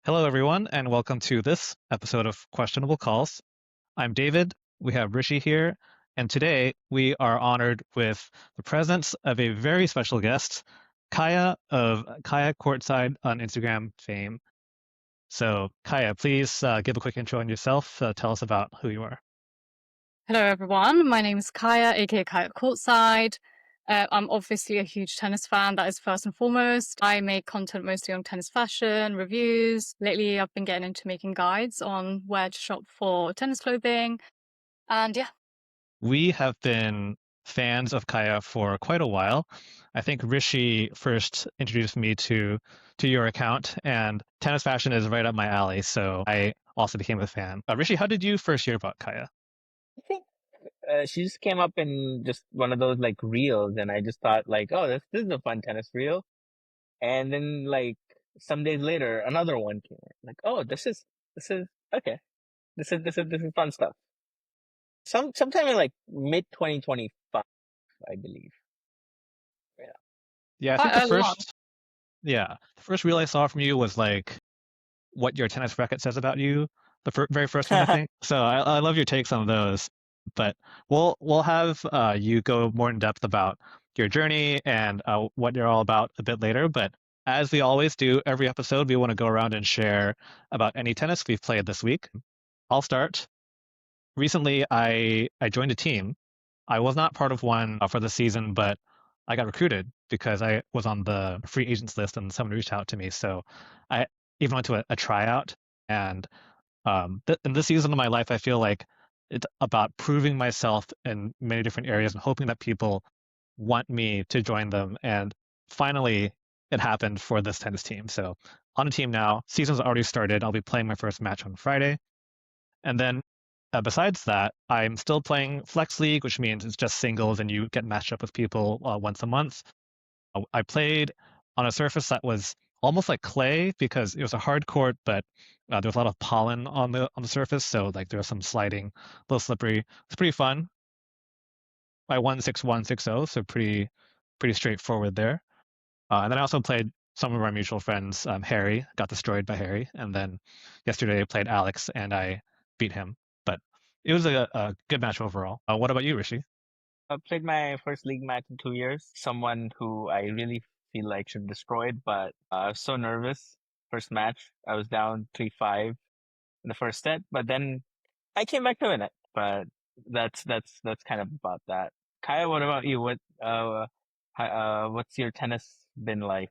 Hello, everyone, and welcome to this episode of Questionable Calls. I'm David. We have Rishi here, and today we are honored with the presence of a very special guest, Kaya of Kaya Courtside on Instagram fame. So, Kaya, please give a quick intro on yourself. Tell us about who you are. Hello, everyone. My name is Kaya, aka Kaya Courtside. I'm obviously a huge tennis fan, that is first and foremost. I make content mostly on tennis fashion, reviews. Lately, I've been getting into making guides on where to shop for tennis clothing. And yeah, We have been fans of Kaya for quite a while. I think Rishi first introduced me to your account, and tennis fashion is right up my alley, so I also became a fan. Rishi, how did you first hear about Kaya? I think she just came up in just one of those like reels, and I just thought like, oh, this is a fun tennis reel. And then like some days later, another one came in. Like, oh, this is okay. This is fun stuff. Sometime in like mid 2025, I believe. Yeah. Yeah, I think quite the early on. first, yeah, the first reel I saw from you was like what your tennis racket says about you. The very first one, I think. So I love your takes on those. But we'll have you go more in depth about your journey and what you're all about a bit later. But as we always do every episode, we want to go around and share about any tennis we've played this week. I'll start. Recently, I joined a team. I was not part of one for the season, but I got recruited because I was on the free agents list and someone reached out to me. So I even went to a tryout. And in this season of my life, I feel like it's about proving myself in many different areas and hoping that people want me to join them. And finally, it happened for this tennis team. So on a team now, season's already started. I'll be playing my first match on Friday. And then besides that, I'm still playing Flex League, which means it's just singles and you get matched up with people once a month. I played on a surface that was almost like clay because it was a hard court, but there was a lot of pollen on the surface, so like there was some sliding, a little slippery. It's pretty fun. I won 6-1, 6-0, so pretty straightforward there. And then I also played some of our mutual friends. Harry got destroyed by Harry, and then yesterday I played Alex and I beat him. But it was a good match overall. What about you, Rishi? I played my first league match in 2 years. Someone who I really feel like should destroy it, but I was so nervous. First match, I was down 3-5 in the first set, but then I came back to win it. But that's kind of about that. Kaya, what about you? What's your tennis been like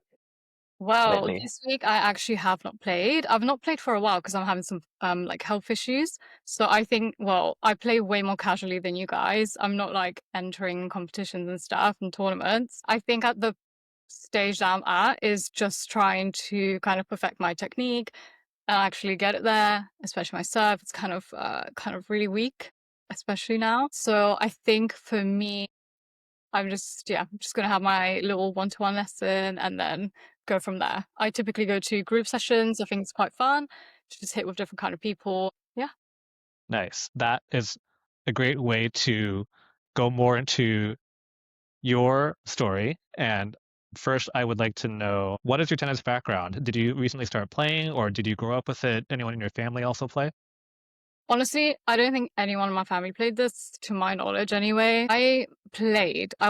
Well, lately? this week I actually have not played. I've not played for a while because I'm having some like health issues. So I think, well, I play way more casually than you guys. I'm not like entering competitions and stuff and tournaments. I think at the stage that I'm at is just trying to kind of perfect my technique and actually get it there, especially my serve. It's kind of really weak, especially now. So I think for me, I'm just gonna have my little one-to-one lesson and then go from there. I typically go to group sessions. I think it's quite fun to just hit with different kind of people. Yeah. Nice. That is a great way to go more into your story. And first, I would like to know, what is your tennis background? Did you recently start playing, or did you grow up with it? Anyone in your family also play? Honestly, I don't think anyone in my family played this, to my knowledge anyway. I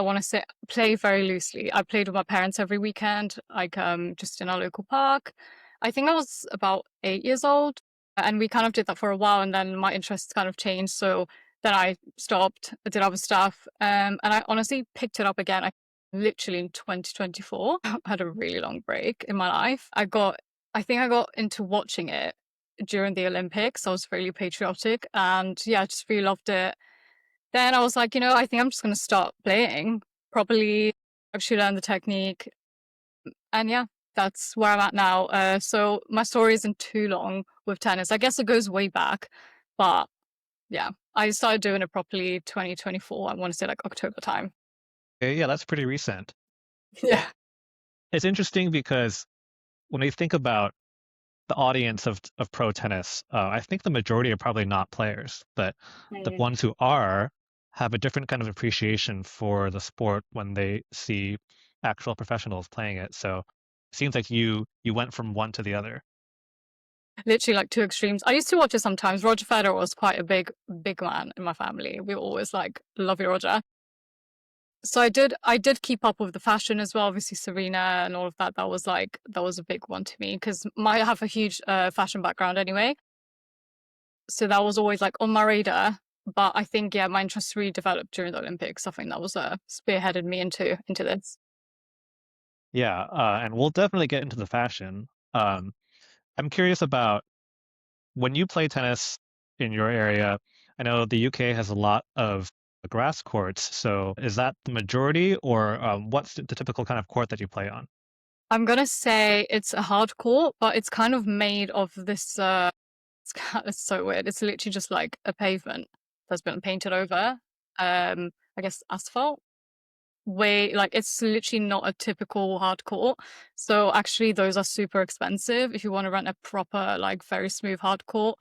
want to say, play very loosely. I played with my parents every weekend, like just in our local park. I think I was about 8 years old, and we kind of did that for a while, and then my interests kind of changed. So then I stopped, I did other stuff, and I honestly picked it up again. Literally in 2024. I had a really long break in my life. I think I got into watching it during the Olympics. I was really patriotic and yeah, I just really loved it. Then I was like, I think I'm just going to start playing properly, actually learn the technique. And yeah, that's where I'm at now. So my story isn't too long with tennis. I guess it goes way back, but yeah, I started doing it properly 2024. I want to say like October time. Okay, yeah, that's pretty recent. Yeah. It's interesting because when we think about the audience of pro tennis, I think the majority are probably not players, but the Mm. ones who are have a different kind of appreciation for the sport when they see actual professionals playing it. So it seems like you went from one to the other. Literally like two extremes. I used to watch it sometimes. Roger Federer was quite a big man in my family. We were always like, love you, Roger. So I did keep up with the fashion as well. Obviously Serena and all of that. That was a big one to me because I have a huge fashion background anyway. So that was always like on my radar. But I think yeah, my interest really developed during the Olympics. I think that was spearheaded me into this. Yeah, and we'll definitely get into the fashion. I'm curious about when you play tennis in your area. I know the UK has a lot of grass courts, so is that the majority, or what's the typical kind of court that you play on? I'm gonna say it's a hard court, but it's kind of made of this. It's so weird. It's literally just like a pavement that's been painted over. I guess asphalt. Way like it's literally not a typical hard court. So actually, those are super expensive if you want to rent a proper, like very smooth hard court.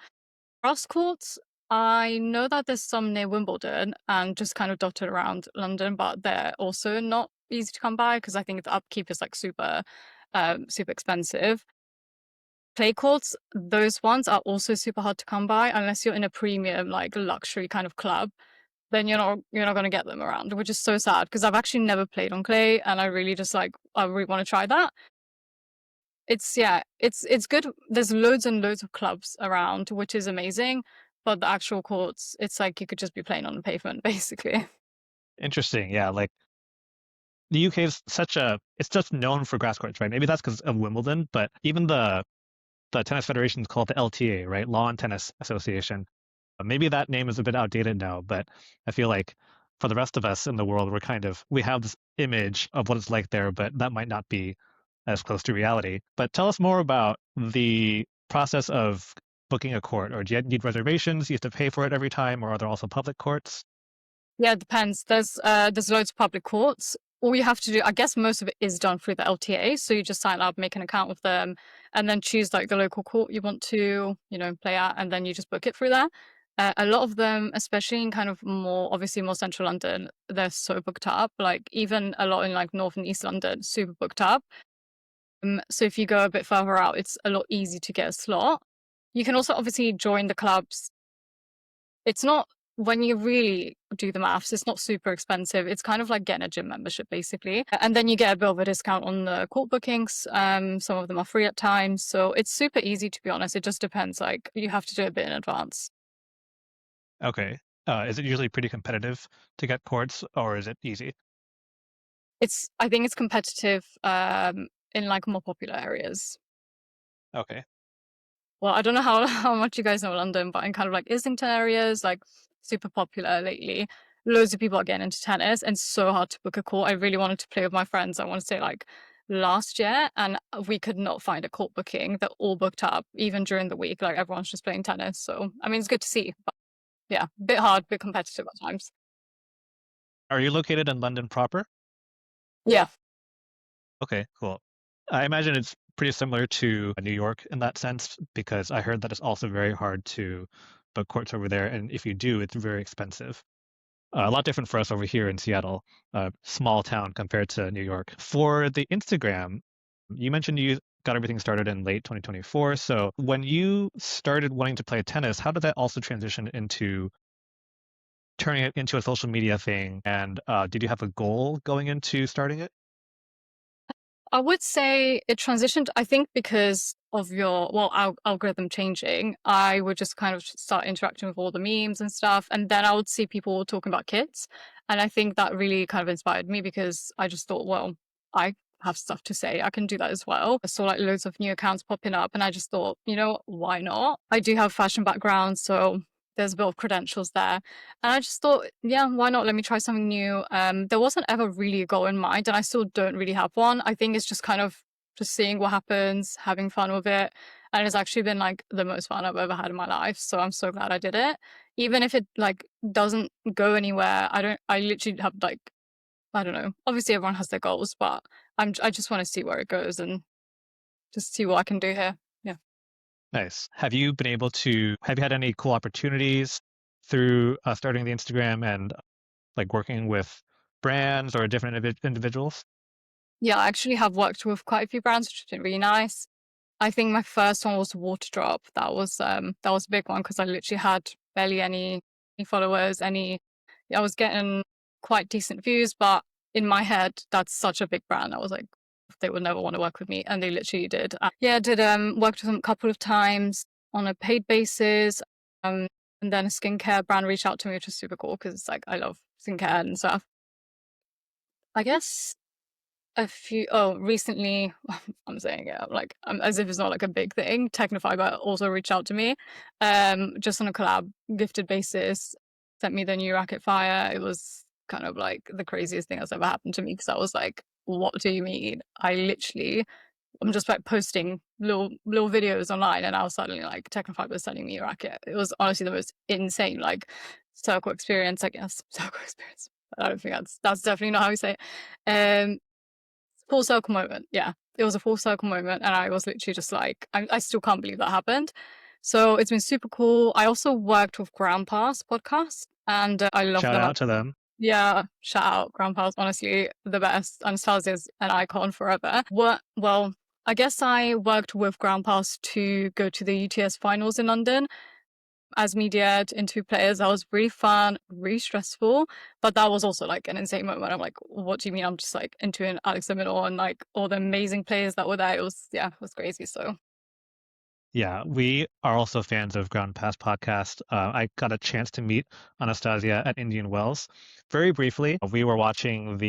Grass courts. I know that there's some near Wimbledon and just kind of dotted around London, but they're also not easy to come by because I think the upkeep is like super expensive. Play courts, those ones are also super hard to come by unless you're in a premium, like luxury kind of club. Then you're not gonna get them around, which is so sad because I've actually never played on clay, and I really just like I really want to try that. It's yeah, it's good. There's loads and loads of clubs around, which is amazing. But the actual courts, it's like you could just be playing on the pavement, basically. Interesting. Yeah, like the UK is it's just known for grass courts, right? Maybe that's because of Wimbledon, but even the tennis federation is called the LTA, right? Lawn Tennis Association. Maybe that name is a bit outdated now, but I feel like for the rest of us in the world, we have this image of what it's like there, but that might not be as close to reality. But tell us more about the process of booking a court, or do you need reservations? You have to pay for it every time, or are there also public courts? Yeah, it depends. There's loads of public courts. All you have to do, I guess most of it is done through the LTA. So you just sign up, make an account with them, and then choose like the local court you want to, play at, and then you just book it through there. A lot of them, especially in kind of obviously more central London, they're so booked up. Like even a lot in like North and East London, super booked up. So if you go a bit further out, it's a lot easier to get a slot. You can also obviously join the clubs. It's not, when you really do the maths, it's not super expensive. It's kind of like getting a gym membership, basically. And then you get a bit of a discount on the court bookings. Some of them are free at times. So it's super easy, to be honest. It just depends. Like you have to do a bit in advance. Okay. Is it usually pretty competitive to get courts, or is it easy? I think it's competitive in like more popular areas. Okay. Well, I don't know how, how much you guys know London, but in kind of like Islington areas, like super popular lately. Loads of people are getting into tennis and so hard to book a court. I really wanted to play with my friends. I want to say like last year, and we could not find a court booking. They're all booked up, even during the week. Like everyone's just playing tennis. So, I mean, it's good to see, but yeah, bit hard, bit competitive at times. Are you located in London proper? Yeah. Okay, cool. I imagine it's pretty similar to New York in that sense, because I heard that it's also very hard to book courts over there, and if you do, it's very expensive. A lot different for us over here in Seattle, a small town compared to New York. For the Instagram, you mentioned you got everything started in late 2024. So when you started wanting to play tennis, how did that also transition into turning it into a social media thing? And did you have a goal going into starting it? I would say it transitioned, I think, because of your, well, algorithm changing. I would just kind of start interacting with all the memes and stuff. And then I would see people talking about kids. And I think that really kind of inspired me because I just thought, well, I have stuff to say. I can do that as well. I saw like loads of new accounts popping up and I just thought, why not? I do have fashion background, so there's a bit of credentials there. And I just thought, yeah, why not? Let me try something new. There wasn't ever really a goal in mind, and I still don't really have one. I think it's just kind of just seeing what happens, having fun with it. And it's actually been like the most fun I've ever had in my life. So I'm so glad I did it. Even if it like doesn't go anywhere, I literally have like, I don't know. Obviously everyone has their goals, but I just want to see where it goes and just see what I can do here. Yeah. Nice. Have you had any cool opportunities through starting the Instagram and like working with brands or different individuals? Yeah, I actually have worked with quite a few brands, which has been really nice. I think my first one was Water Drop. That was a big one because I literally had barely any followers. I was getting quite decent views, but in my head, that's such a big brand. I was like, they would never want to work with me, and they literally did. Yeah, I did worked with them a couple of times on a paid basis. And then a skincare brand reached out to me, which was super cool because it's like I love skincare and stuff. I guess recently, I'm saying it like as if it's not like a big thing. Technofiber also reached out to me, just on a collab gifted basis, sent me the new Racket Fire. It was kind of like the craziest thing that's ever happened to me because I was like, what do you mean? I'm just like posting little videos online, and I was suddenly like Technofiber sending me a racket. It was honestly the most insane like circle experience, I guess. Circle experience. I don't think that's definitely not how you say it. Full circle moment. Yeah, it was a full circle moment, and I was literally just like, I still can't believe that happened. So it's been super cool. I also worked with Grandpa's podcast, and I love Shout them. out to them. Yeah, shout out Grandpa's, honestly the best. Anastasia's an icon forever. Well, I guess I worked with Grandpa's to go to the UTS finals in London as media into players. That was really fun, really stressful, but that was also like an insane moment. I'm like, what do you mean? I'm just like into an Alex Lemon and like all the amazing players that were there. It was crazy. So Yeah, we are also fans of Ground Pass podcast. I got a chance to meet Anastasia at Indian Wells very briefly. We were watching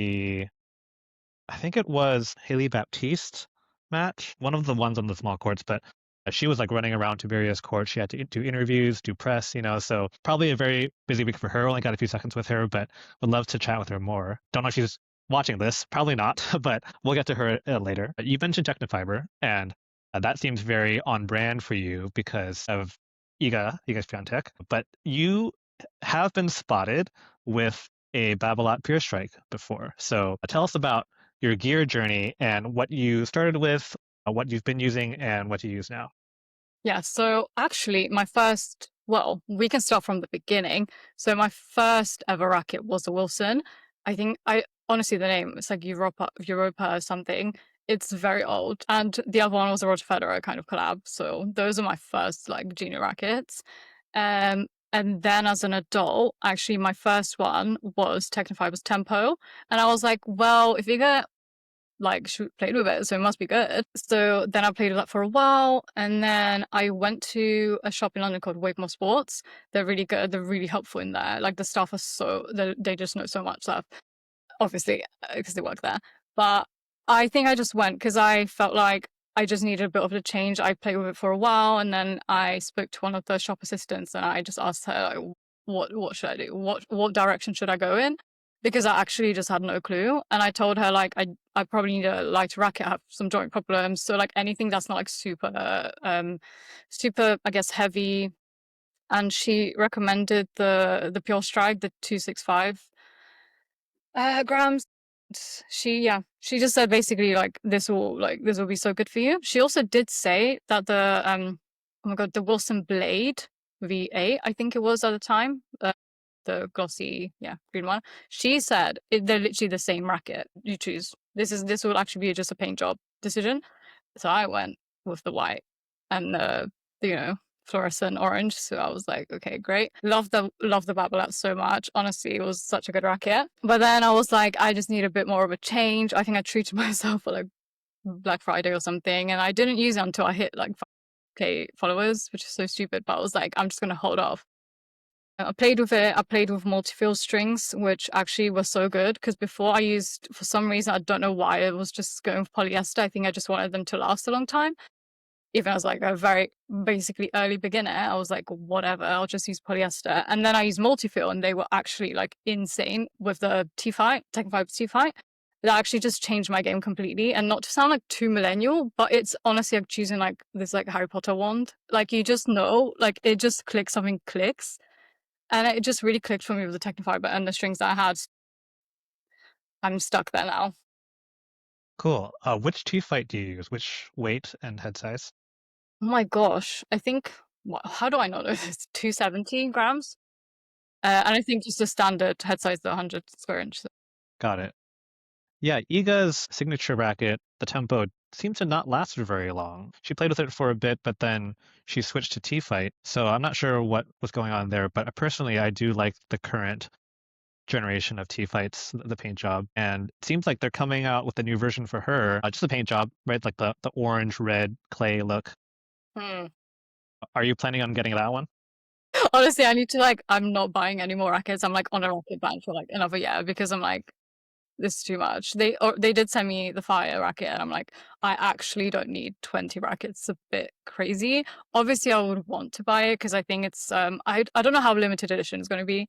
I think it was Haley Baptiste match, one of the ones on the small courts, but she was like running around to various courts. She had to do interviews, do press, so probably a very busy week for her. Only got a few seconds with her, but would love to chat with her more. Don't know if she's watching this, probably not, but we'll get to her later. You mentioned Technofiber, and that seems very on brand for you because of Iga Swiatek, but you have been spotted with a Babolat Pure Strike before. So tell us about your gear journey and what you started with, what you've been using, and what you use now. yeah, so actually we can start from the beginning. So my first ever racket was a Wilson. I think honestly the name, it's like Europa or something. It's very old. And the other one was a Roger Federer kind of collab. So those are my first like junior rackets. And then as an adult, actually my first one was Technofiber's Tempo. And I was like, well, if you're gonna like she played with it, so it must be good. So then I played with that for a while, and then I went to a shop in London called Wakemore Sports. They're really good. They're really helpful in there. Like the staff are they just know so much stuff, obviously, because they work there. But I think I just went because I felt like I just needed a bit of a change. I played with it for a while, and then I spoke to one of the shop assistants, and I just asked her, like, what should I do? What direction should I go in? Because I actually just had no clue. And I told her like I probably need a lighter racket, I have some joint problems. So like anything that's not like super I guess heavy. And she recommended the Pure Strike, the 265 grams. She just said basically like this will be so good for you. She also did say that oh my god, the Wilson Blade V8, I think it was at the time, the glossy green one. She said they're literally the same racket. You choose. This will actually be just a paint job decision. So I went with the white and the fluorescent orange. So I was like, okay, great. Love the Babolat so much. Honestly, it was such a good racket. But then I was like, I just need a bit more of a change. I think I treated myself for like Black Friday or something, and I didn't use it until I hit like 5K followers, which is so stupid. But I was like, I'm just gonna hold off. I played with it. I played with multi-fill strings, which actually was so good because before I used, for some reason, I don't know why, I was just going with polyester. I think I just wanted them to last a long time. Even as like a very basically early beginner, I was like, whatever, I'll just use polyester. And then I used multi-fill, and they were actually like insane with the Technofiber's T-Fight. That actually just changed my game completely. And not to sound like too millennial, but it's honestly like choosing like this like Harry Potter wand. Like you just know, like it just clicks, something clicks. And it just really clicked for me with the Technofiber and the strings that I had. I'm stuck there now. Cool. Which T-Fight do you use? Which weight and head size? Oh my gosh. I think, how do I not know this? 270 grams? And I think just the standard head size, the 100 square inch. Got it. Yeah, Iga's signature racket the tempo seemed to not last for very long. She played with it for a bit, but then she switched to T-Fight. So I'm not sure what was going on there, but personally, I do like the current generation of T-Fights, the paint job. And it seems like they're coming out with a new version for her, just the paint job, right? Like the orange, red clay look. Hmm. Are you planning on getting that one? Honestly, I need to like, I'm not buying any more rackets. I'm like on a racket ban for like another year because I'm like, this is too much. They did send me the fire racket, and I'm like, I actually don't need 20 rackets. It's a bit crazy. Obviously, I would want to buy it because I think it's I don't know how limited edition is going to be,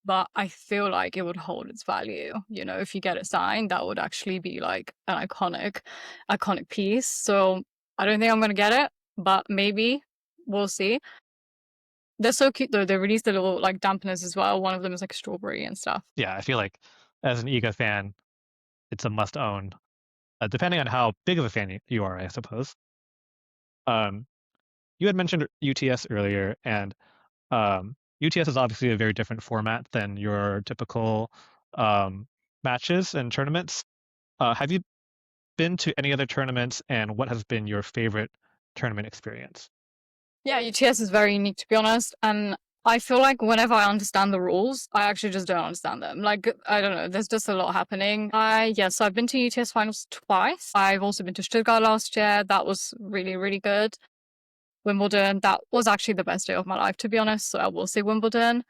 but I feel like it would hold its value. You know, if you get it signed, that would actually be like an iconic piece. So I don't think I'm going to get it, but maybe we'll see. They're so cute though. They released the little like dampeners as well. One of them is like strawberry and stuff. Yeah, I feel like as an Iga fan, it's a must own, depending on how big of a fan you are, I suppose. Um, you had mentioned UTS earlier, and UTS is obviously a very different format than your typical matches and tournaments. Have you been to any other tournaments, and what has been your favorite tournament experience? Yeah, UTS is very unique to be honest, and I feel like whenever I understand the rules, I actually just don't understand them. Like, I don't know, there's just a lot happening. Yes, I've been to UTS finals twice. I've also been to Stuttgart last year. That was really, really good. Wimbledon, that was actually the best day of my life, to be honest. So I will say Wimbledon.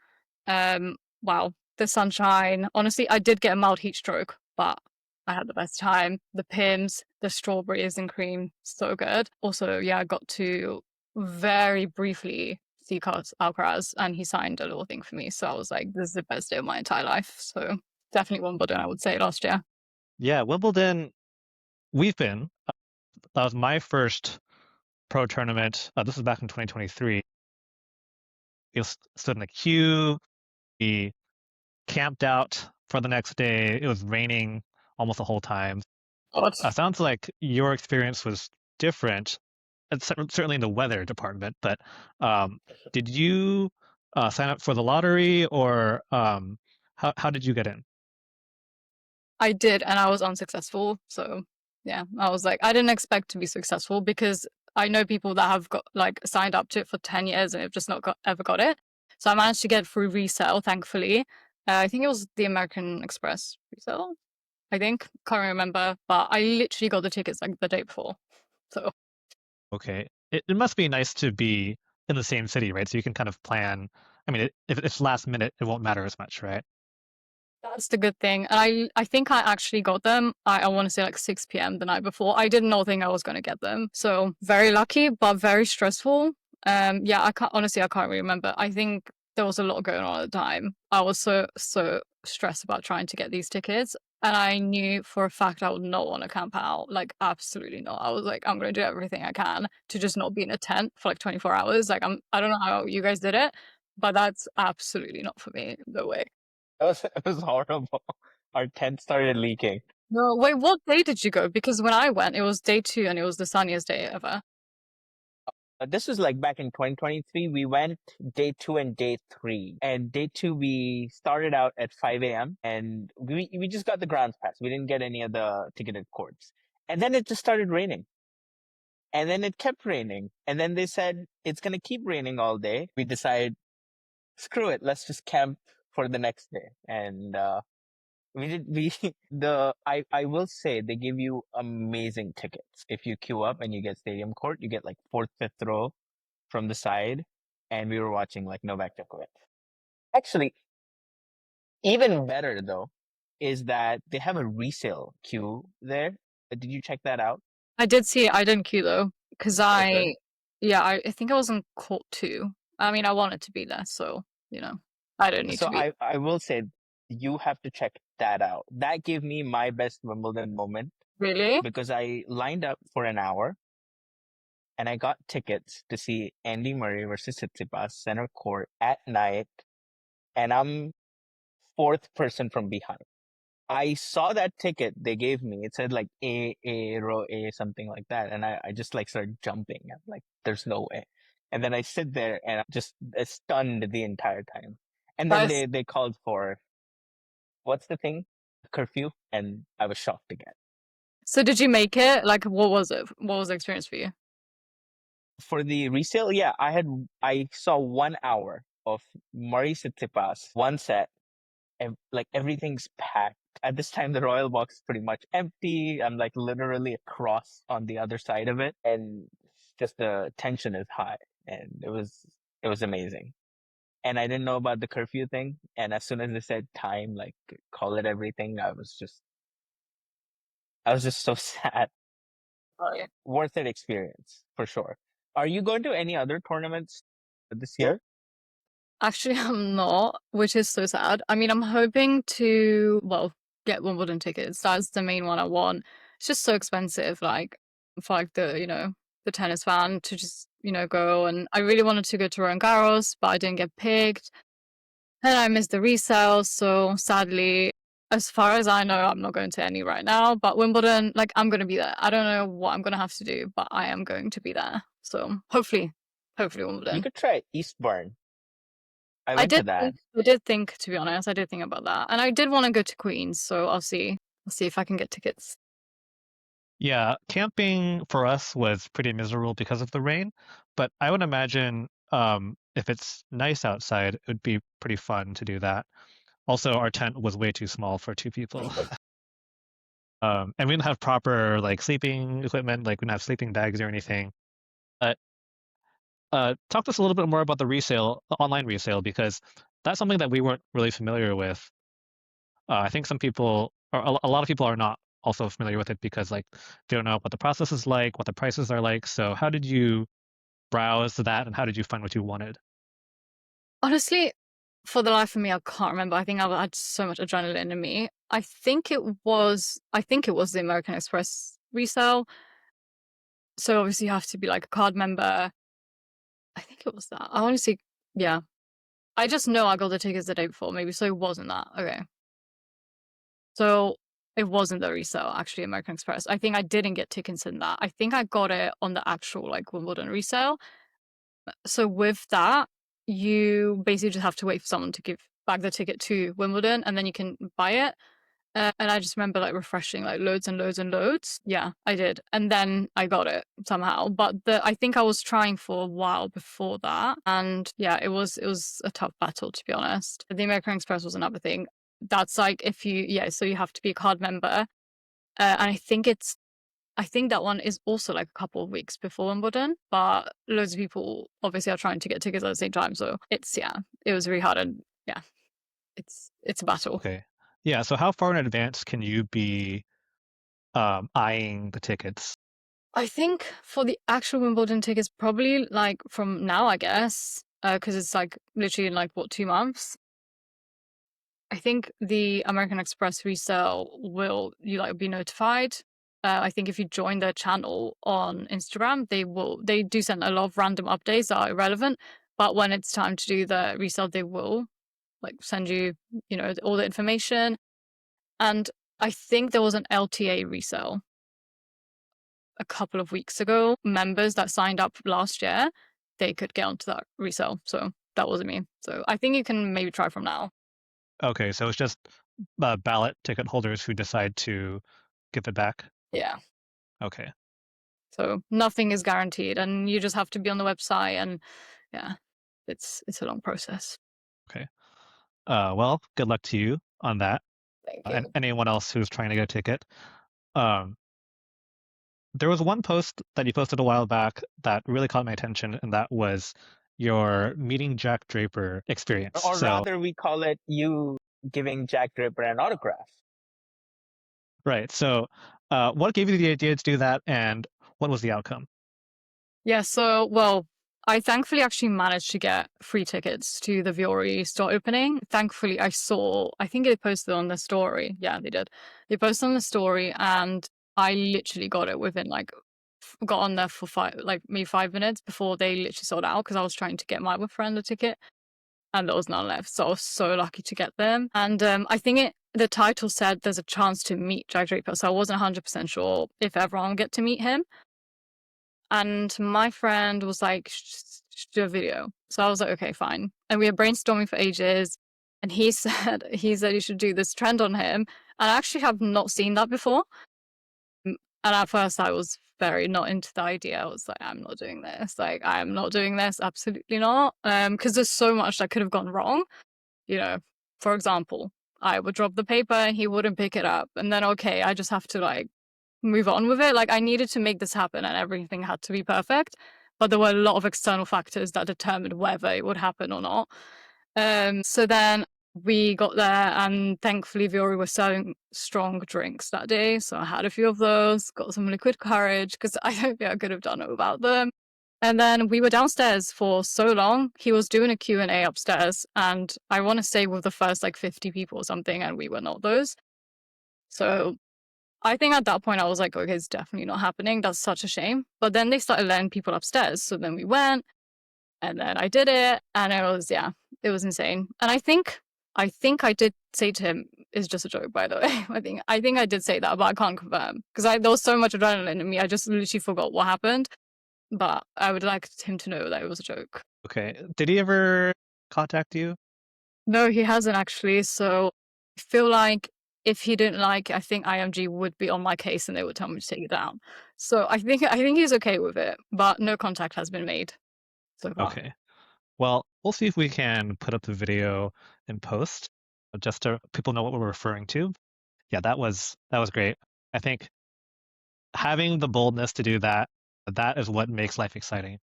Wow, the sunshine. Honestly, I did get a mild heat stroke, but I had the best time. The Pims, the strawberries and cream, so good. Also, yeah, I got to very briefly see Carlos Alcaraz, and he signed a little thing for me. So I was like, this is the best day of my entire life. So definitely Wimbledon, I would say, last year. Yeah, Wimbledon, we've been. That was my first pro tournament. This was back in 2023. We stood in the queue. We camped out for the next day. It was raining almost the whole time. God. Sounds like your experience was different, certainly in the weather department. But did you sign up for the lottery, or how did you get in? I did, and I was unsuccessful. So yeah, I was like, I didn't expect to be successful because I know people that have got like signed up to it for 10 years and have just not ever got it. So I managed to get it through resale, thankfully. I think it was the American Express resale. I think can't remember, but I literally got the tickets like the day before. So Okay, it must be nice to be in the same city, right? So you can kind of plan. I mean, if it's last minute, it won't matter as much, right? that's the good thing. And I think I actually got them. I want to say like 6 p.m. the night before. I did not think I was going to get them. So very lucky, but very stressful. Yeah, I can't really remember. I think there was a lot going on at the time. I was so stressed about trying to get these tickets. And I knew for a fact I would not want to camp out. Like, absolutely not. I was like, I'm going to do everything I can to just not be in a tent for like 24 hours. Like, I don't know how you guys did it, but that's absolutely not for me. No way. It was horrible. Our tent started leaking. No, wait, what day did you go? Because when I went, it was day 2 and it was the sunniest day ever. This was like back in 2023. We went day 2 and day 3. And day 2, we started out at 5 a.m. and we just got the grounds pass. We didn't get any of the ticketed courts. And then it just started raining. And then it kept raining. And then they said it's going to keep raining all day. We decided, screw it, let's just camp for the next day. And we I will say they give you amazing tickets. If you queue up and you get stadium court, you get like fourth, fifth row from the side. And we were watching like Novak Djokovic. Actually, even better though, is that they have a resale queue there. Did you check that out? I did see it. I didn't queue though, because Okay. yeah, I think I was in court 2. I mean, I wanted to be there, so, I don't need So to be. I will say you have to check that out. That gave me my best Wimbledon moment Really? because I lined up for an hour and I got tickets to see Andy Murray versus Tsitsipas center court at night, and I'm fourth person from behind. I saw that ticket they gave me. It said like A, row A, something like that. And I just like started jumping. I'm like, there's no way. And then I sit there and I'm just stunned the entire time. And then That's they called for, what's the thing? Curfew. And I was shocked again. So did you make it? Like, what was it? What was the experience for you? For the resale, yeah, I saw 1 hour of Marisa Tipas, one set, and like everything's packed. At this time, the Royal box is pretty much empty. I'm like literally across on the other side of it, and just the tension is high, and it was amazing. And I didn't know about the curfew thing, and as soon as they said time, like call it everything, I was just so sad. Yeah. Worth it experience for sure. Are you going to any other tournaments this year? Actually, I'm not, which is so sad. I mean, I'm hoping to, well, get Wimbledon tickets. That's the main one I want. It's just so expensive, like, for like the tennis fan to just, go. And I really wanted to go to Roland Garros, but I didn't get picked. And I missed the resale, so sadly, as far as I know, I'm not going to any right now. But Wimbledon, like, I'm going to be there. I don't know what I'm going to have to do, but I am going to be there. So hopefully You Wimbledon. could try Eastbourne. I I went to did that. think, to be honest, I did think about that. And I did want to go to Queens, so I'll see. I'll see if I can get tickets. Yeah, camping for us was pretty miserable because of the rain, but I would imagine if it's nice outside, it would be pretty fun to do that. Also, our tent was way too small for two people. And we didn't have proper like sleeping equipment, like we didn't have sleeping bags or anything. But talk to us a little bit more about the online resale, because that's something that we weren't really familiar with. I think some people, or a lot of people, are not also familiar with it because like they don't know what the process is like, what the prices are like. So how did you browse that, and how did you find what you wanted? Honestly, for the life of me, I can't remember. I think I had so much adrenaline in me. I think it was the American Express resale. So obviously you have to be like a card member. I think it was that. I honestly, yeah. I just know I got the tickets the day before, maybe, so it wasn't that. Okay. So it wasn't the resale, actually, American Express. I think I didn't get tickets in that. I think I got it on the actual like Wimbledon resale. So with that, you basically just have to wait for someone to give back the ticket to Wimbledon, and then you can buy it. And I just remember like refreshing like loads and loads and loads. Yeah, I did. And then I got it somehow. But I think I was trying for a while before that. And yeah, it was a tough battle, to be honest. The American Express was another thing. That's like so you have to be a card member. And I think that one is also like a couple of weeks before Wimbledon, but loads of people obviously are trying to get tickets at the same time. So it was really hard, and yeah, it's a battle. Okay. Yeah, so how far in advance can you be eyeing the tickets? I think for the actual Wimbledon tickets, probably like from now, I guess, because it's like literally in like 2 months. I think the American Express resale will you like be notified. I think if you join their channel on Instagram, they do send a lot of random updates that are irrelevant. But when it's time to do the resale, they will like send you, all the information. And I think there was an LTA resale a couple of weeks ago. Members that signed up last year, they could get onto that resale. So that wasn't me. So I think you can maybe try from now. Okay, so it's just ballot ticket holders who decide to give it back. Yeah. Okay. So nothing is guaranteed, and you just have to be on the website, and yeah, it's a long process. Okay. Well, good luck to you on that, Thank and you. anyone else who's trying to get a ticket. Um, there was one post that you posted a while back that really caught my attention, and that was your meeting Jack Draper experience. Or So, rather, we call it you giving Jack Draper an autograph. right. So, what gave you the idea to do that, and what was the outcome? Yeah, so, well, I thankfully actually managed to get free tickets to the Viore store opening. Thankfully, I think they posted on the story. Yeah, they did. They posted on the story, and I literally got it within got on there for maybe 5 minutes before they literally sold out, because I was trying to get my friend a ticket, and there was none left. So I was so lucky to get them. And I think the title said there's a chance to meet Jack Draper, so I wasn't 100% sure if everyone would get to meet him. And my friend was like, do a video. So I was like, okay, fine. And we were brainstorming for ages. And he said you should do this trend on him. And I actually have not seen that before. And at first I was very not into the idea. I was like, I'm not doing this. Like, I am not doing this. Absolutely not. Because there's so much that could have gone wrong. You know, for example, I would drop the paper and he wouldn't pick it up. And then, okay, I just have to like move on with it. Like, I needed to make this happen and everything had to be perfect. But there were a lot of external factors that determined whether it would happen or not. So then we got there, and thankfully Viore was selling strong drinks that day. So I had a few of those, got some liquid courage, because I don't think I could have done it without them. And then we were downstairs for so long. He was doing a Q&A upstairs, and I want to say with the first like 50 people or something, and we were not those. So I think at that point I was like, okay, it's definitely not happening. That's such a shame. But then they started letting people upstairs. So then we went, and then I did it, and it was insane. And I think I did say to him, it's just a joke, by the way. I think I did say that, but I can't confirm because there was so much adrenaline in me. I just literally forgot what happened. But I would like him to know that it was a joke. Okay. Did he ever contact you? No, he hasn't actually. So I feel like if he didn't like it, I think IMG would be on my case and they would tell me to take it down. So I think he's okay with it, but no contact has been made so far. Okay. Well, we'll see if we can put up the video in post, just so people know what we're referring to. Yeah, that was great. I think having the boldness to do that is what makes life exciting.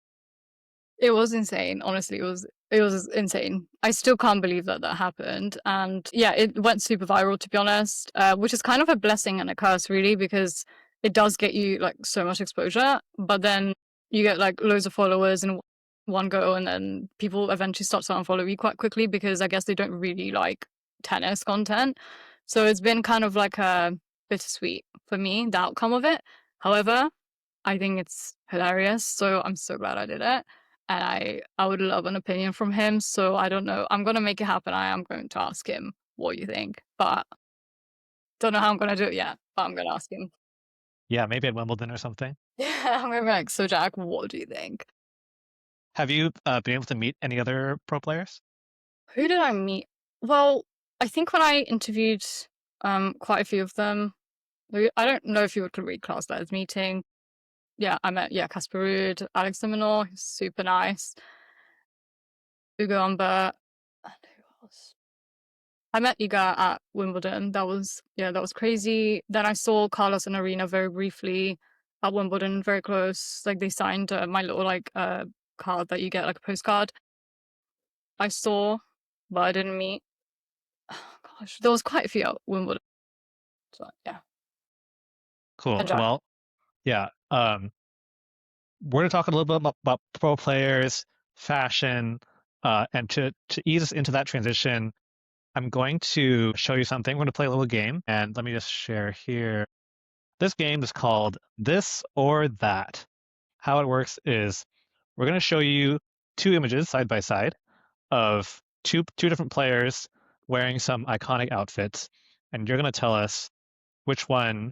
It was insane. Honestly, it was insane. I still can't believe that happened. And yeah, it went super viral, to be honest, which is kind of a blessing and a curse, really, because it does get you like so much exposure, but then you get like loads of followers in one go, and then people eventually start to unfollow you quite quickly because I guess they don't really like tennis content. So it's been kind of like a bittersweet for me, the outcome of it. However, I think it's hilarious, so I'm so glad I did it. And I would love an opinion from him. So I don't know. I'm gonna make it happen. I am going to ask him what you think, but don't know how I'm gonna do it yet. But I'm gonna ask him. Yeah, maybe at Wimbledon or something. Yeah, I'm gonna be like, so Jack, what do you think? Have you been able to meet any other pro players? Who did I meet? Well, I think when I interviewed quite a few of them, I don't know if you would reclass that as meeting. Yeah, I met Casper Ruud, Alex Lemonor, super nice. Ugo Umber, and who else? I met Iga at Wimbledon. That was crazy. Then I saw Carlos and Arena very briefly at Wimbledon, very close. Like they signed my little like card that you get, like a postcard. I saw, but I didn't meet. Oh, gosh, there was quite a few at Wimbledon. So yeah. Cool. And Jack. Well, yeah. We're going to talk a little bit about pro players, fashion, and to ease us into that transition, I'm going to show you something. We're going to play a little game, and let me just share here. This game is called This or That. How it works is we're going to show you two images side by side of two different players wearing some iconic outfits, and you're going to tell us which one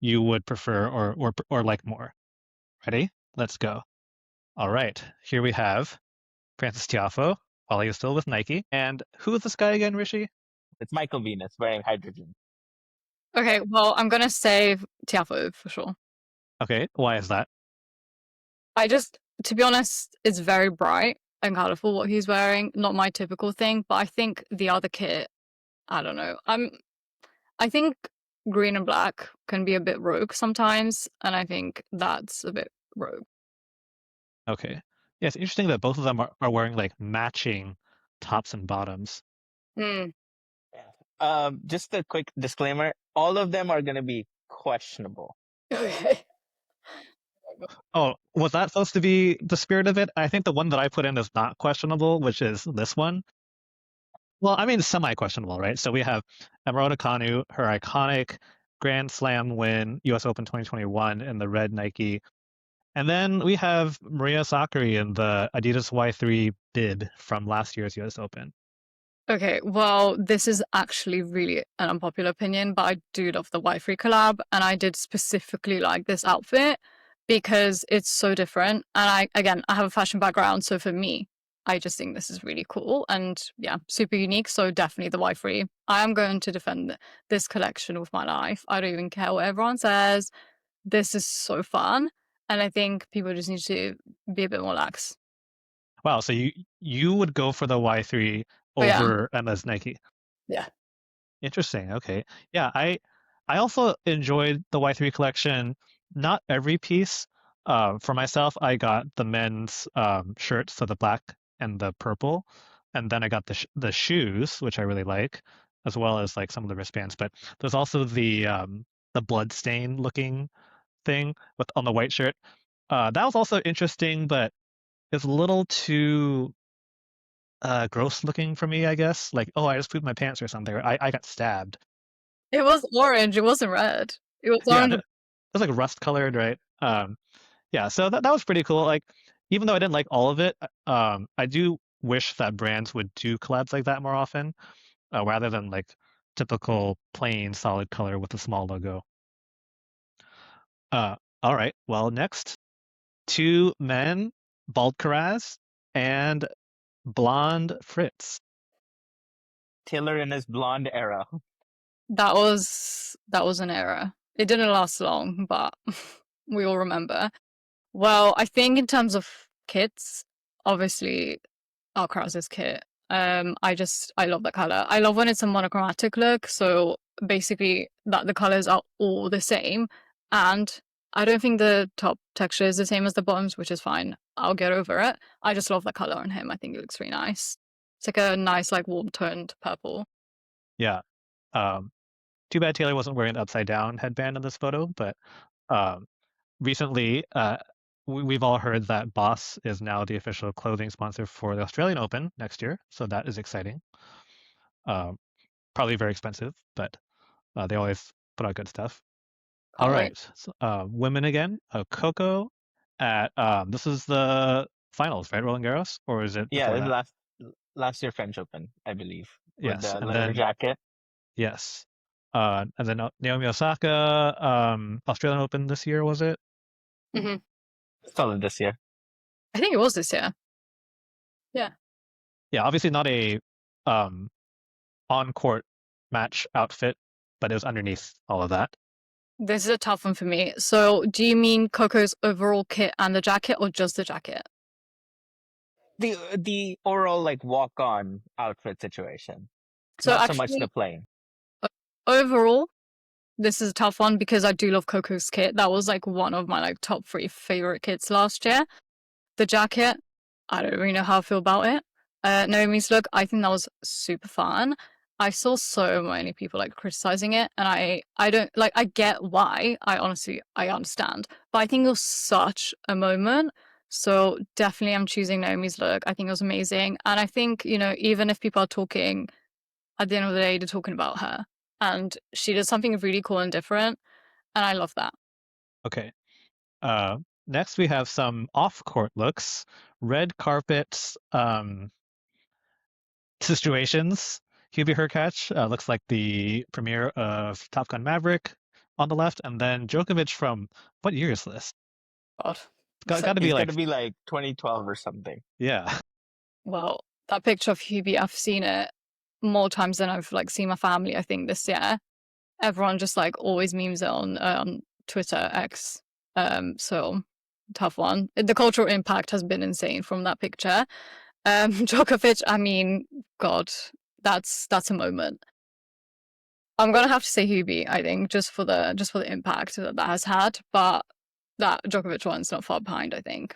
you would prefer or like more. Ready? Let's go. All right, here we have Francis Tiafoe while he was still with Nike. And who is this guy again, Rishi? It's Michael Venus wearing hydrogen. Okay, well, I'm gonna say Tiafoe for sure. Okay, why is that? To be honest, it's very bright and colorful what he's wearing. Not my typical thing, but I think the other kit, I don't know. I think green and black can be a bit rogue sometimes, and I think that's a bit rogue. Okay. Yeah, it's interesting that both of them are wearing like matching tops and bottoms. Mm. Just a quick disclaimer: all of them are going to be questionable. Okay. Oh, was that supposed to be the spirit of it? I think the one that I put in is not questionable, which is this one. Well, I mean, semi-questionable, right? So we have Emma Raducanu, her iconic Grand Slam win, US Open 2021 in the red Nike. And then we have Maria Sakkari in the Adidas Y3 bib from last year's US Open. Okay, well, this is actually really an unpopular opinion, but I do love the Y3 collab, and I did specifically like this outfit because it's so different. And I have a fashion background, so for me, I just think this is really cool and yeah, super unique. So definitely the Y3. I am going to defend this collection with my life. I don't even care what everyone says. this is so fun. And I think people just need to be a bit more lax. Wow, so you would go for the Y3 But yeah, over MS Nike. yeah. Interesting. Okay. Yeah, I also enjoyed the Y3 collection. Not every piece. For myself, I got the men's shirts, so the black and the purple, and then I got the shoes, which I really like, as well as like some of the wristbands. But there's also the blood stain looking thing with on the white shirt. That was also interesting, but it's a little too gross looking for me, I guess. Like, oh, I just pooped my pants or something. Or I got stabbed. It was orange. It wasn't red. It was Yeah, orange. it was like rust colored, right? Yeah, so that was pretty cool. Like, even though I didn't like all of it, I do wish that brands would do collabs like that more often, rather than like typical plain solid color with a small logo. Uh, all right. Well, next, two men, bald Karaz and blonde Fritz. Taylor in his blonde era. That was an error. It didn't last long, but we all remember. Well, I think in terms of kits, obviously Alcaraz's kit. I love the color. I love when it's a monochromatic look. So basically that the colors are all the same. And I don't think the top texture is the same as the bottoms, which is fine. I'll get over it. I just love the color on him. I think it looks really nice. It's like a nice, like warm toned purple. Yeah. Um, Too bad Taylor wasn't wearing the upside down headband in this photo, but um, recently we've all heard that Boss is now the official clothing sponsor for the Australian Open next year, so that is exciting. Um, Probably very expensive, but they always put out good stuff. All Can't wait. right, so, women again. Coco at this is the finals, right? Roland Garros, or is it Yeah, before this is that? last year French Open, I believe, with Yes, the and leather then jacket. yes, and then Naomi Osaka, Australian Open this year, was it? Hmm. Solid this year. I think it was this year. Yeah. Yeah, obviously not a um on-court match outfit, but it was underneath all of that. This is a tough one for me. So do you mean Coco's overall kit and the jacket or just the jacket? The overall like walk on outfit situation. So Not so much the actually, playing. overall, this is a tough one because I do love Coco's kit. That was like one of my like top 3 favorite kits last year. The jacket, I don't really know how I feel about it. Naomi's look, I think that was super fun. I saw so many people like criticizing it, and I don't like. I get why. I understand, but I think it was such a moment. So definitely, I'm choosing Naomi's look. I think it was amazing, and I think even if people are talking, at the end of the day, they're talking about her, and she did something really cool and different, and I love that. Okay. Uh, Next we have some off-court looks, red carpet situations. Hubie Hurkacz looks like the premiere of Top Gun Maverick on the left, and then Djokovic from what year is this? God, Got to be He's got like to be like 2012 or something. yeah. well, that picture of Hubie, I've seen it more times than I've like seen my family, I think, this year. Everyone just like always memes it on Twitter X. So tough one. The cultural impact has been insane from that picture. Djokovic, I mean, God, that's a moment. I'm gonna have to say Hubie, I think, just for the impact that has had, but that Djokovic one's not far behind, I think.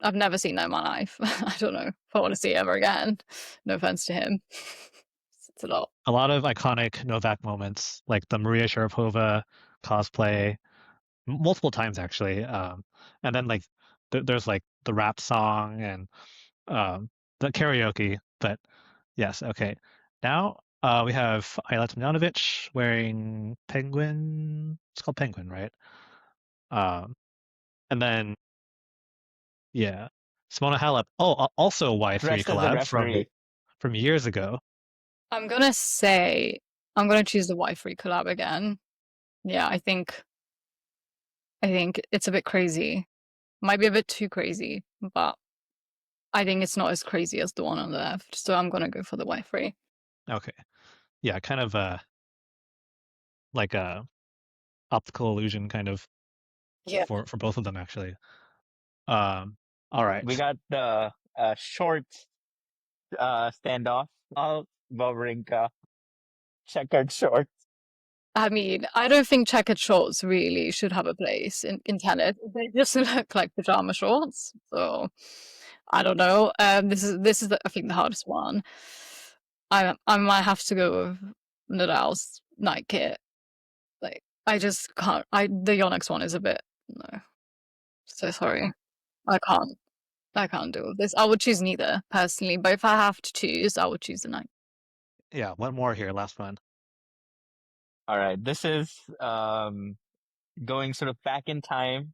I've never seen that in my life. I don't know if I want to see it ever again. No offense to him. It's a lot. A lot of iconic Novak moments, like the Maria Sharapova cosplay, multiple times actually. And then like there's like the rap song and the karaoke. But yes, okay. Now we have Ayla Tomljanovic wearing Penguin. It's called Penguin, right? Um, and then yeah, Simona Halep. Oh, also Y3 Dressed as a collab referee. from years ago. I'm gonna say I'm gonna choose the Y3 collab again. Yeah, I think it's a bit crazy. Might be a bit too crazy, but I think it's not as crazy as the one on the left. So I'm gonna go for the Y3. Okay, yeah, kind of like a optical illusion kind of Yeah. for both of them actually. All right. We got the short standoff. Wawrinka, checkered shorts. I mean, I don't think checkered shorts really should have a place in tennis. They just look like pajama shorts. So I don't know. This is I think the hardest one. I might have to go with Nadal's night kit. Like I just can't. The Yonex one is a bit no. So sorry. I can't. I can't do this. I would choose neither personally, but if I have to choose, I would choose the night. Yeah, one more here, last one. All right, this is going sort of back in time.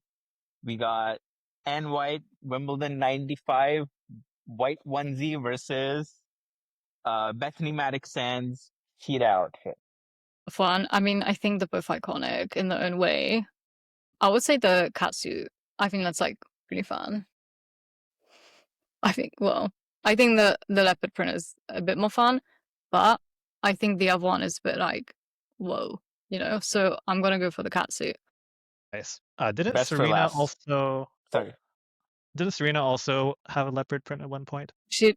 We got Ann White, Wimbledon 95, white onesie versus Bethany Maddox Sands cheetah outfit. Fun. I mean, I think they're both iconic in their own way. I would say the catsuit. I think that's like really fun. I think the leopard print is a bit more fun, but I think the other one is a bit like, whoa, So I'm gonna go for the catsuit. Nice. Didn't Best for Serena last. also Sorry. didn't Serena also have a leopard print at one point? She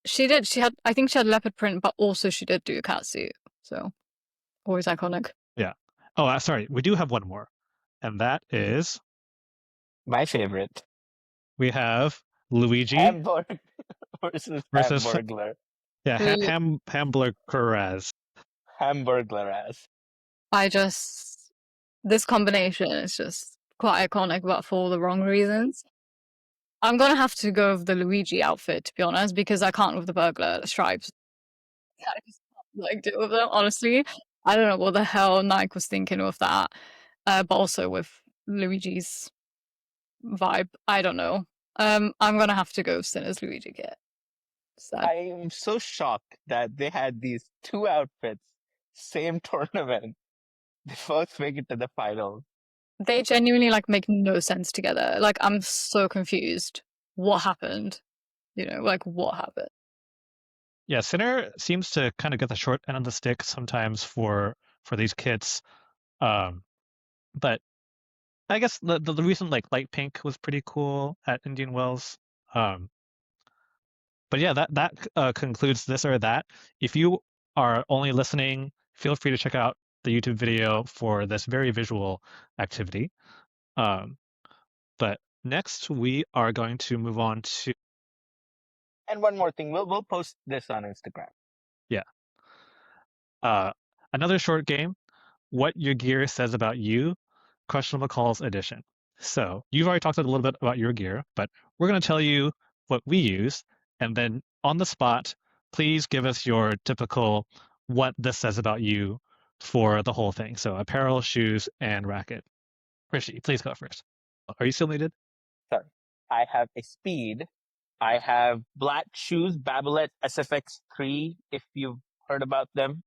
did. I think she had leopard print, but also she did do a catsuit. So always iconic. Yeah. Oh, sorry. We do have one more, and that is My favorite. we have Luigi Hamburg versus versus Hamburglar. yeah Really? Hamburglar Perez. Hamburglar ass. This combination is just quite iconic, but for all the wrong reasons. I'm gonna have to go with the Luigi outfit, to be honest, because I can't with the burglar stripes. I just can't, like, deal with them, honestly. I don't know what the hell Nike was thinking with that. But also with Luigi's vibe, I don't know. I'm gonna have to go Sinner's Luigi kit. Sad. I am so shocked that they had these two outfits, same tournament. They both make it to the finals. They genuinely like make no sense together. Like I'm so confused. What happened? What happened? Yeah, Sinner seems to kind of get the short end of the stick sometimes for these kits. But I guess the recent like light pink was pretty cool at Indian Wells. But yeah, that concludes this or that. If you are only listening, feel free to check out the YouTube video for this very visual activity. But next we are going to move on to And one more thing, we'll post this on Instagram. another short game. What your gear says about you, questionable calls edition. So you've already talked a little bit about your gear, but we're going to tell you what we use, and then on the spot, please give us your typical what this says about you for the whole thing. So apparel, shoes, and racket. Rishi, please go first. Are you still muted? Sorry. I have a speed. I have black shoes, Babolat SFX3, if you've heard about them.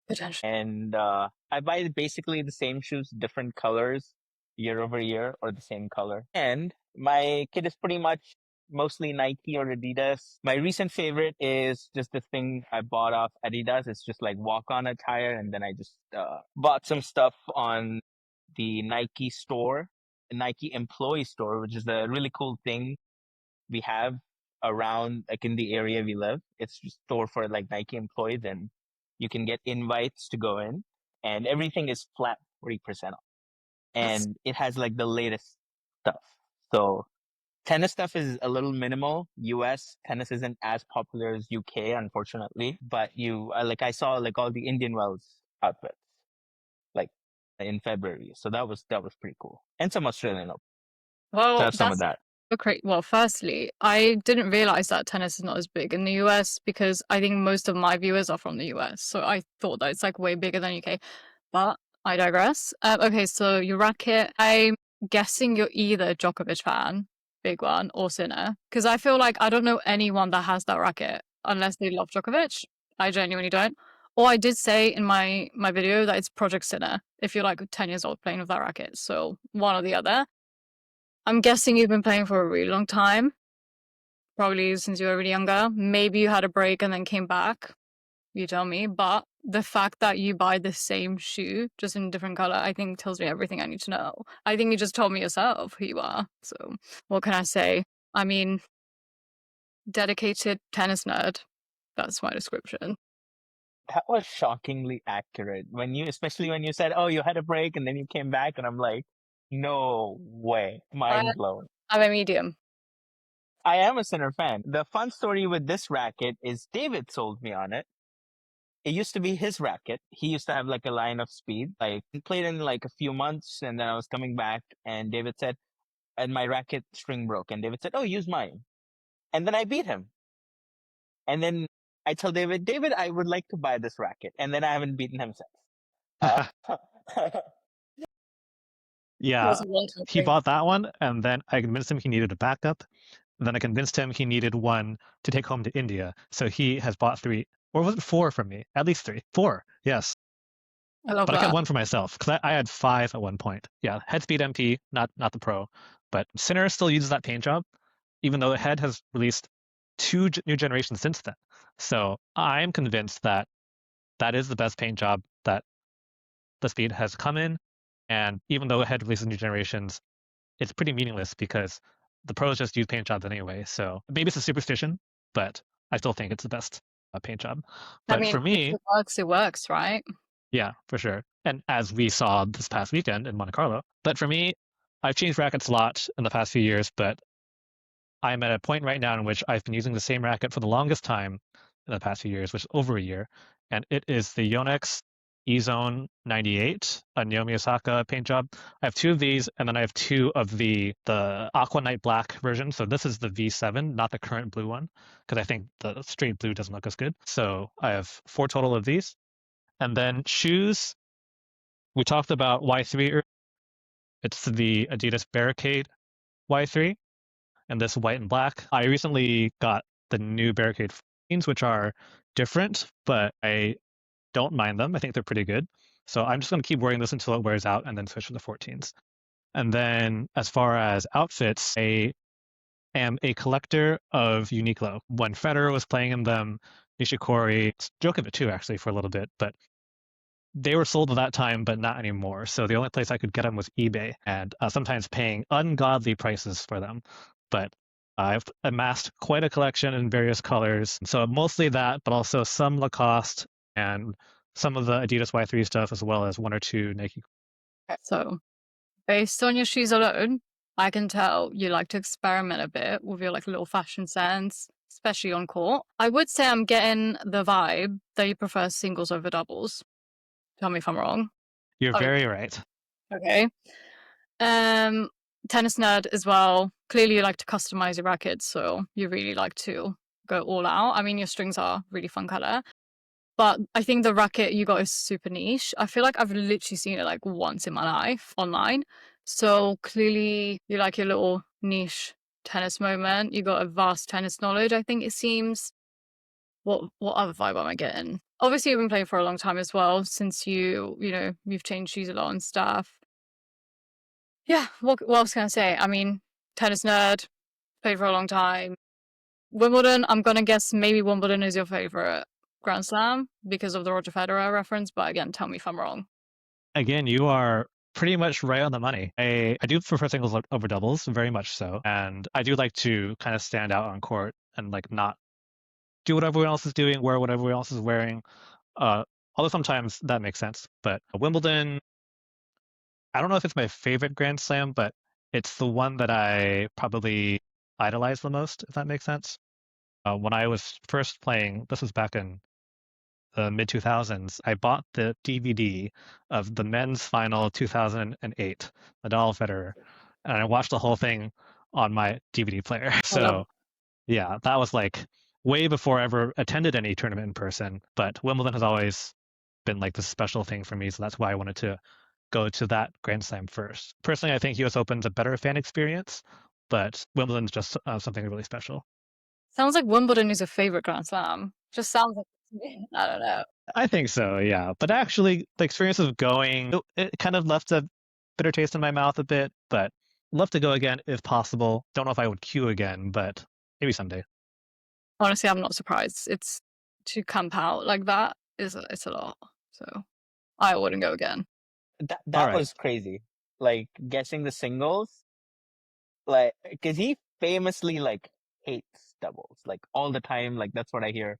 Potentially. And I buy basically the same shoes, different colors year over year, or the same color. And my kit is pretty much mostly Nike or Adidas. My recent favorite is just this thing I bought off Adidas. It's just like walk-on attire, and then I just bought some stuff on the Nike store, the Nike employee store, which is a really cool thing we have around, like in the area we live. It's just a store for like Nike employees, and you can get invites to go in, and everything is flat 40% off. And it has like the latest stuff. So tennis stuff is a little minimal. US tennis isn't as popular as UK, unfortunately. But I saw like all the Indian Wells outfits, like in February. So that was pretty cool. And some Australian Open. So I Well, have some of that's that. okay. Well, firstly, I didn't realize that tennis is not as big in the US because I think most of my viewers are from the US. So I thought that it's like way bigger than UK. But I digress. Okay, so your racket, I'm guessing you're either a Djokovic fan, big one, or Sinner. Because I feel like I don't know anyone that has that racket unless they love Djokovic. I genuinely don't. Or I did say in my video that it's Project Sinner if you're like 10 years old playing with that racket. So one or the other. I'm guessing you've been playing for a really long time. Probably since you were really younger. Maybe you had a break and then came back. you tell me. But the fact that you buy the same shoe, just in a different color, I think tells me everything I need to know. I think you just told me yourself who you are. So what can I say? I mean, dedicated tennis nerd. That's my description. That was shockingly accurate. Especially when you said, "Oh, you had a break and then you came back," and I'm like, "No way!" Mind blown. I'm a medium. I am a Sinner fan. The fun story with this racket is David sold me on it. It used to be his racket. He used to have like a line of speed. Like he played in like a few months, and then I was coming back, and David said, and my racket string broke, and David said, "Oh, use mine," and then I beat him. And then I tell David, I would like to buy this racket, and then I haven't beaten him since. Yeah, Was a one-time he thing. bought that one, and then I convinced him he needed a backup. Then I convinced him he needed one to take home to India. So he has bought 3, or was it 4 from me? At least 3. 4, yes. I love But I kept that. 1 for myself because I had 5 at one point. Yeah, Headspeed MP, not the Pro, but Sinner still uses that paint job, even though the Head has released 2 new generations since then. So I'm convinced that that is the best paint job that the Speed has come in, and even though it had released new generations, it's pretty meaningless because the pros just use paint jobs anyway. So maybe it's a superstition, but I still think it's the best paint job. I But mean, for me, it works, right? yeah, for sure. And as we saw this past weekend in Monte Carlo. But for me, I've changed rackets a lot in the past few years, but I'm at a point right now in which I've been using the same racket for the longest time in the past few years, which is over a year. And it is the Yonex E-Zone 98, a Naomi Osaka paint job. I have 2 of these, and then I have 2 of the Aqua Night Black version. So this is the V7, not the current blue one, because I think the straight blue doesn't look as good. So I have 4 total of these. And then shoes, we talked about Y3. It's the Adidas Barricade Y3, and this white and black. I recently got the new Barricade 14s, which are different, but I don't mind them. I think they're pretty good. So I'm just going to keep wearing this until it wears out and then switch to the 14s. And then as far as outfits, I am a collector of Uniqlo. When Federer was playing in them, Nishikori, Djokovic too, actually, for a little bit, but they were sold at that time, but not anymore. So the only place I could get them was eBay, and sometimes paying ungodly prices for them. But I've amassed quite a collection in various colors. So mostly that, but also some Lacoste and some of the Adidas Y3 stuff, as well as 1 or 2 Nike. So, based on your shoes alone, I can tell you like to experiment a bit with your like little fashion sense, especially on court. I would say I'm getting the vibe that you prefer singles over doubles. Tell me if I'm wrong. You're Oh, very right. okay. Tennis nerd as well. Clearly, you like to customize your rackets, so you really like to go all out. I mean, your strings are really fun color. But I think the racket you got is super niche. I feel like I've literally seen it like once in my life online. So clearly you like your little niche tennis moment. You got a vast tennis knowledge, I think it seems. What other vibe am I getting? Obviously you've been playing for a long time as well, since you've changed shoes a lot and stuff. Yeah, what else can I say? I mean, tennis nerd, played for a long time. Wimbledon, I'm gonna guess maybe Wimbledon is your favorite Grand Slam because of the Roger Federer reference, but again, tell me if I'm wrong. Again, you are pretty much right on the money. I do prefer singles over doubles, very much so. And I do like to kind of stand out on court and like not do what everyone else is doing, wear what everyone else is wearing. Although sometimes that makes sense. But Wimbledon, I don't know if it's my favorite Grand Slam, but it's the one that I probably idolize the most, if that makes sense. When I was first playing, this was back in the mid 2000s, I bought the DVD of the men's final 2008, Nadal Federer, and I watched the whole thing on my DVD player. I love So yeah, that was like way before I ever attended any tournament in person. But Wimbledon has always been like this special thing for me, so that's why I wanted to go to that Grand Slam first. Personally, I think US Open's a better fan experience, but Wimbledon's just something really special. Sounds like Wimbledon is a favorite Grand Slam. Just sounds like I don't know. I think so, yeah. But actually, the experience of going, it kind of left a bitter taste in my mouth a bit, but love to go again if possible. Don't know if I would queue again, but maybe someday. Honestly, I'm not surprised. It's to camp out like that it's a lot. So I wouldn't go again. That All that right. was crazy. Like guessing the singles, like because he famously like hates doubles, like all the time. Like that's what I hear.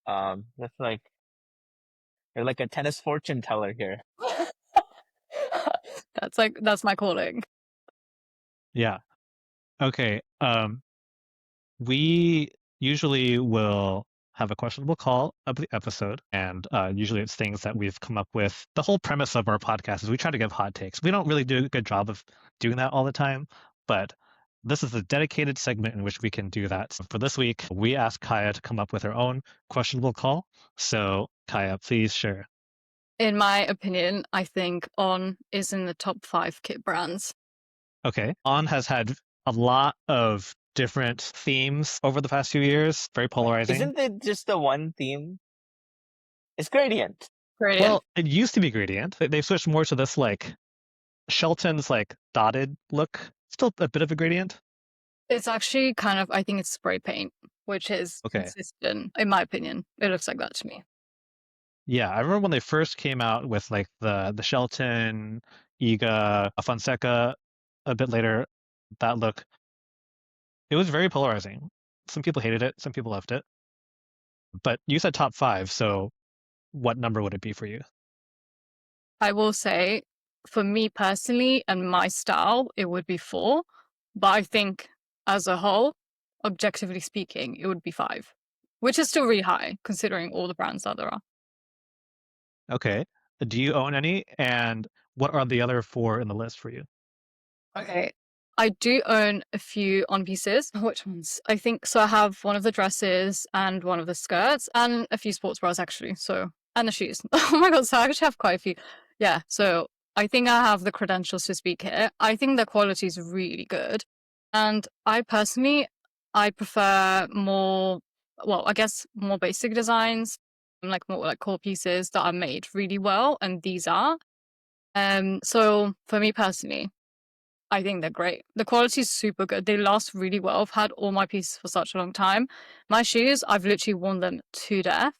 That's like you're like a tennis fortune teller here. That's my calling. Yeah. Okay. We usually will have a questionable call of the episode, and usually it's things that we've come up with. The whole premise of our podcast is we try to give hot takes. We don't really do a good job of doing that all the time, but this is a dedicated segment in which we can do that. So for this week, we asked Kaya to come up with her own questionable call. So Kaya, please share. In my opinion, I think On is in the top 5 kit brands. Okay. On has had a lot of different themes over the past few years, very polarizing. Isn't it just the one theme? It's gradient. Brilliant. Well, it used to be gradient. They've switched more to this like Shelton's like dotted look. Still a bit of a gradient. It's actually kind of, I think it's spray paint, which is Okay. consistent, in my opinion. It looks like that to me. Yeah, I remember when they first came out with like the Shelton, Iga, Fonseca, a bit later, that look. It was very polarizing. Some people hated it, some people loved it. But you said top 5, so what number would it be for you? I will say, for me personally and my style, it would be 4. But I think as a whole, objectively speaking, it would be 5, which is still really high considering all the brands that there are. Okay. Do you own any? And what are the other 4 in the list for you? Okay. I do own a few On pieces. Which ones? I think so. I have one of the dresses and one of the skirts and a few sports bras actually. So, and the shoes. Oh my god! So I actually have quite a few. Yeah. So I think I have the credentials to speak here. I think the quality is really good, and I personally I prefer more. Well, I guess more basic designs, like more like core pieces that are made really well, and these are. So for me personally, I think they're great. The quality is super good. They last really well. I've had all my pieces for such a long time. My shoes, I've literally worn them to death,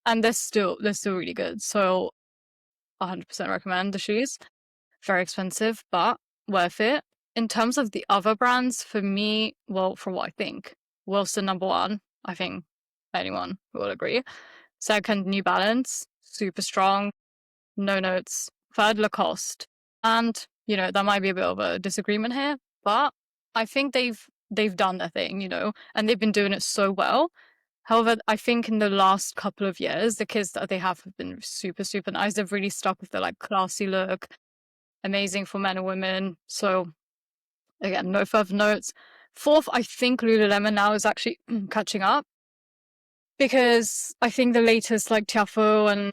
and they're still really good. So 100% recommend the shoes. Very expensive, but worth it. In terms of the other brands, for me, well, for what I think, Wilson number 1. I think anyone will agree. Second, New Balance, super strong, no notes. Third, Lacoste. And, that might be a bit of a disagreement here, but I think they've done their thing, and they've been doing it so well. However, I think in the last couple of years, the kits that they have been super, super nice. They've really stuck with the like classy look, amazing for men and women. So again, no further notes. Fourth, I think Lululemon now is actually catching up because I think the latest like Tiafo and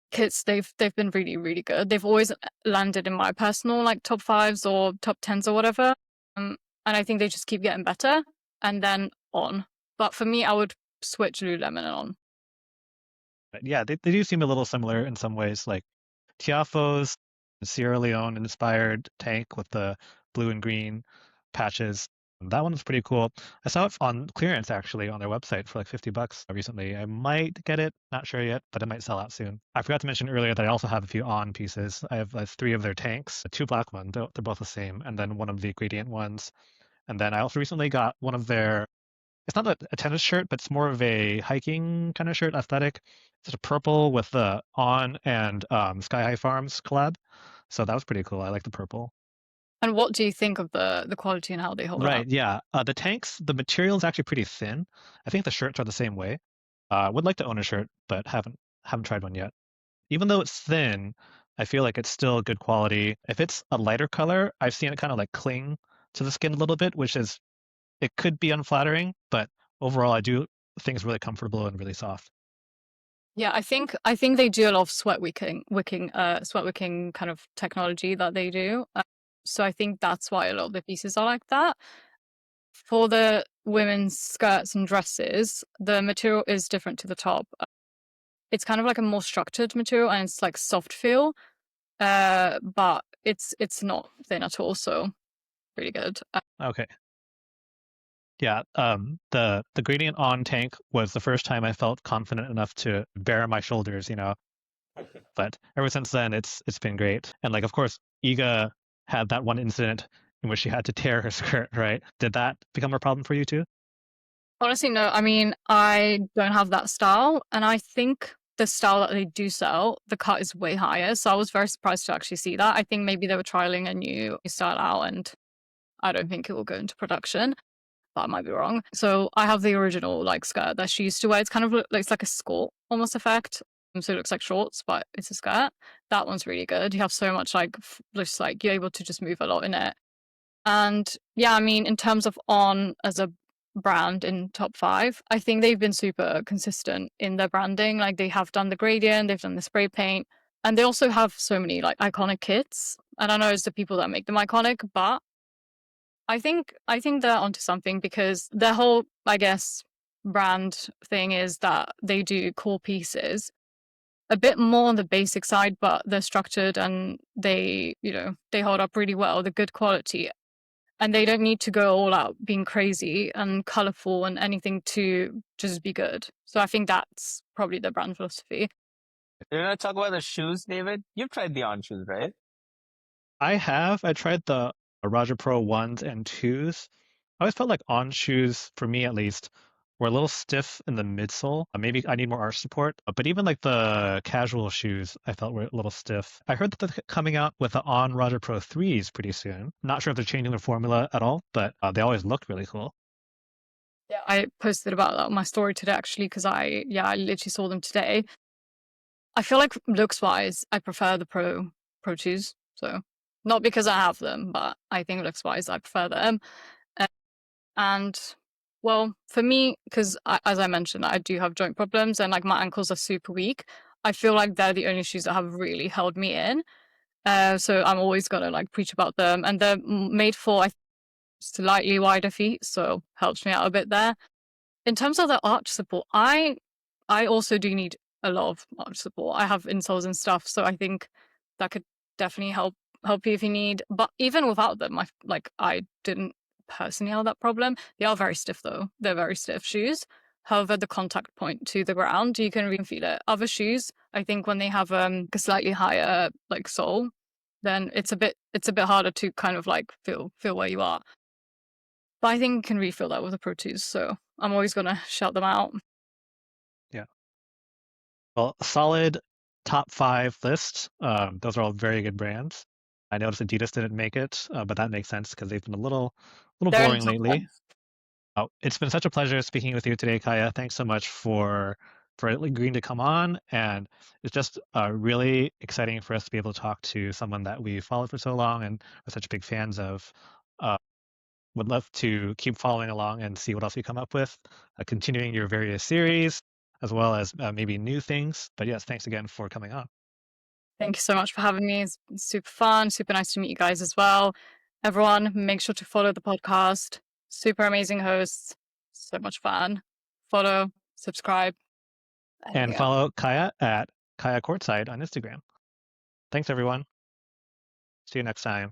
kits they've been really really good. They've always landed in my personal like top 5s or top 10s or whatever, and I think they just keep getting better. And then On, but for me I would switch Lululemon and On. But yeah, they do seem a little similar in some ways. Like Tiafoe's Sierra Leone inspired tank with the blue and green patches. That one was pretty cool. I saw it on clearance actually on their website for like $50 recently. I might get it, not sure yet, but it might sell out soon. I forgot to mention earlier that I also have a few On pieces. I have 3 of their tanks, 2 black ones, they're both the same, and then one of the gradient ones. And then I also recently got one of their, it's not a tennis shirt, but it's more of a hiking kind of shirt aesthetic. It's a purple with the On and Sky High Farms collab. So that was pretty cool. I like the purple. And what do you think of the quality and how they hold Right, up? yeah. The tanks, the material is actually pretty thin. I think the shirts are the same way. Would like to own a shirt, but haven't tried one yet. Even though it's thin, I feel like it's still good quality. If it's a lighter color, I've seen it kind of like cling to the skin a little bit, which is it could be unflattering, but overall I do think it's really comfortable and really soft. Yeah, I think they do a lot of sweat wicking kind of technology that they do. So I think that's why a lot of the pieces are like that. For the women's skirts and dresses, the material is different to the top. It's kind of like a more structured material and it's like soft feel, but it's not thin at all. So really good. Okay. Yeah, the gradient on tank was the first time I felt confident enough to bare my shoulders, But ever since then, it's been great. And like, of course, Iga had that one incident in which she had to tear her skirt, right? Did that become a problem for you too? Honestly, no. I mean, I don't have that style, and I think the style that they do sell, the cut is way higher. So I was very surprised to actually see that. I think maybe they were trialing a new style out, and I don't think it will go into production. But I might be wrong. So I have the original like skirt that she used to wear. It's kind of looks like a skirt almost effect. So it looks like shorts, but it's a skirt. That one's really good. You have so much like just like you're able to just move a lot in it. And yeah, I mean, in terms of On as a brand in top 5, I think they've been super consistent in their branding. Like they have done the gradient, they've done the spray paint, and they also have so many like iconic kits. And I know it's the people that make them iconic, but I think they're onto something because their whole, I guess, brand thing is that they do cool pieces. A bit more on the basic side, but they're structured and they hold up really well. They're good quality and they don't need to go all out being crazy and colorful and anything to just be good. So I think that's probably the brand philosophy. You want to talk about the shoes, David? You've tried the On shoes, right? I tried the Roger Pro 1s and 2s. I always felt like On shoes, for me at least, were a little stiff in the midsole. Maybe I need more arch support. But even like the casual shoes, I felt were a little stiff. I heard that they're coming out with the On Roger Pro 3s pretty soon. Not sure if they're changing the formula at all, but they always looked really cool. Yeah, I posted about that on my story today actually because I literally saw them today. I feel like looks wise, I prefer the Pro 2s. So not because I have them, but I think looks wise, I prefer them. And well, for me, because as I mentioned, I do have joint problems and like my ankles are super weak. I feel like they're the only shoes that have really held me in. So I'm always gonna like preach about them, and they're made for slightly wider feet, so helps me out a bit there. In terms of the arch support, I also do need a lot of arch support. I have insoles and stuff, so I think that could definitely help you if you need. But even without them, I didn't personally have that problem. They are very stiff though. They're very stiff shoes. However, the contact point to the ground, you can really feel it. Other shoes, I think when they have a slightly higher like sole, then it's a bit harder to kind of like feel where you are. But I think you can refill that with the Pro 2s, so I'm always gonna shout them out. Yeah. Well, solid top 5 list. Those are all very good brands. I noticed Adidas didn't make it, but that makes sense because they've been a little They're in boring top lately. 10. Oh, it's been such a pleasure speaking with you today, Kaya. Thanks so much for agreeing to come on, and it's just really exciting for us to be able to talk to someone that we followed for so long and are such big fans of. Uh, would love to keep following along and see what else you come up with, continuing your various series, as well as maybe new things. But yes, thanks again for coming on. Thank you so much for having me. It's been super fun, super nice to meet you guys as well. Everyone, make sure to follow the podcast. Super amazing hosts. So much fun. Follow, subscribe. And Yeah. follow Kaya at Kaya Courtside on Instagram. Thanks, everyone. See you next time.